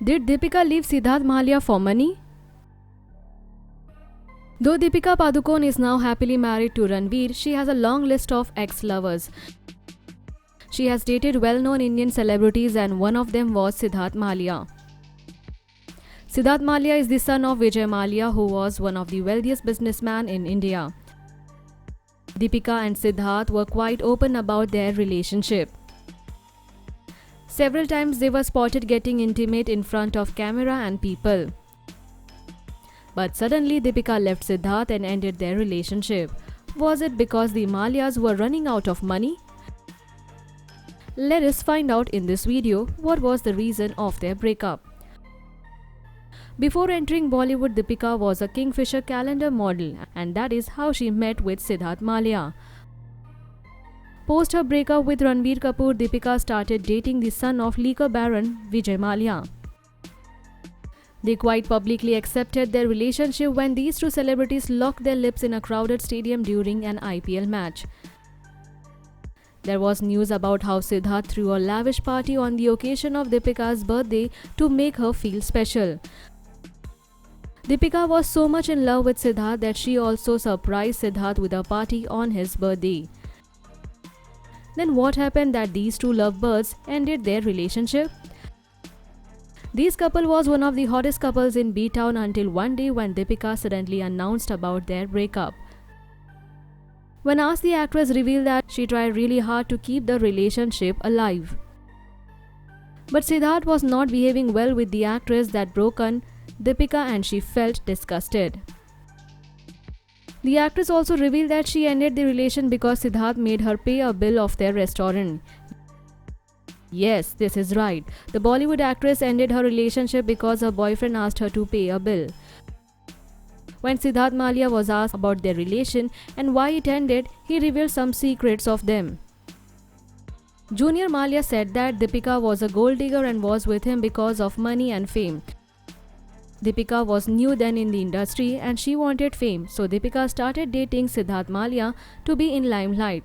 Did Deepika leave Siddharth Malia for money? Though Deepika Padukone is now happily married to Ranveer, she has a long list of ex-lovers. She has dated well-known Indian celebrities and one of them was Siddharth Malia. Siddharth Malia is the son of Vijay Malia, who was one of the wealthiest businessmen in India. Deepika and Siddharth were quite open about their relationship. Several times they were spotted getting intimate in front of camera and people. But suddenly Deepika left Siddharth and ended their relationship. Was it because the Malias were running out of money? Let us find out in this video what was the reason of their breakup. Before entering Bollywood, Deepika was a Kingfisher calendar model, and that is how she met with Siddharth Malia. Post her breakup with Ranbir Kapoor, Deepika started dating the son of liquor baron Vijay Malia. They quite publicly accepted their relationship when these two celebrities locked their lips in a crowded stadium during an IPL match. There was news about how Siddharth threw a lavish party on the occasion of Deepika's birthday to make her feel special. Deepika was so much in love with Siddharth that she also surprised Siddharth with a party on his birthday. Then what happened that these two lovebirds ended their relationship? This couple was one of the hottest couples in B-Town until one day when Deepika suddenly announced about their breakup. When asked, the actress revealed that she tried really hard to keep the relationship alive. But Siddharth was not behaving well with the actress that broken Deepika and she felt disgusted. The actress also revealed that she ended the relation because Siddharth made her pay a bill of their restaurant. Yes, this is right. The Bollywood actress ended her relationship because her boyfriend asked her to pay a bill. When Siddharth Malia was asked about their relation and why it ended, he revealed some secrets of them. Junior Malia said that Deepika was a gold digger and was with him because of money and fame. Deepika was new then in the industry and she wanted fame, so Deepika started dating Siddharth Malia to be in limelight.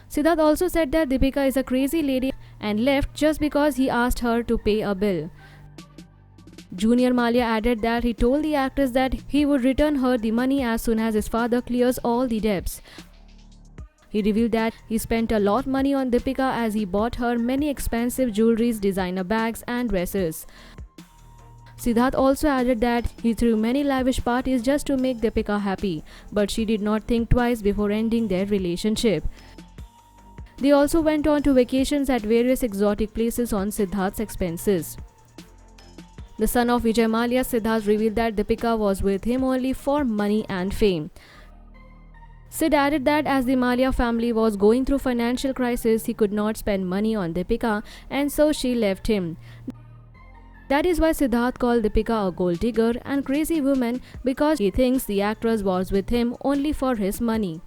Siddharth also said that Deepika is a crazy lady and left just because he asked her to pay a bill. Junior Malia added that he told the actress that he would return her the money as soon as his father clears all the debts. He revealed that he spent a lot of money on Deepika as he bought her many expensive jewelries, designer bags and dresses. Siddharth also added that he threw many lavish parties just to make Deepika happy, but she did not think twice before ending their relationship. They also went on to vacations at various exotic places on Siddharth's expenses. The son of Vijay Malia, Siddharth, revealed that Deepika was with him only for money and fame. Sid added that as the Malia family was going through financial crisis, he could not spend money on Deepika and so she left him. That is why Siddharth called Deepika a gold digger and crazy woman because he thinks the actress was with him only for his money.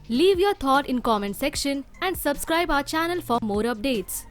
Leave your thought in comment section and subscribe our channel for more updates.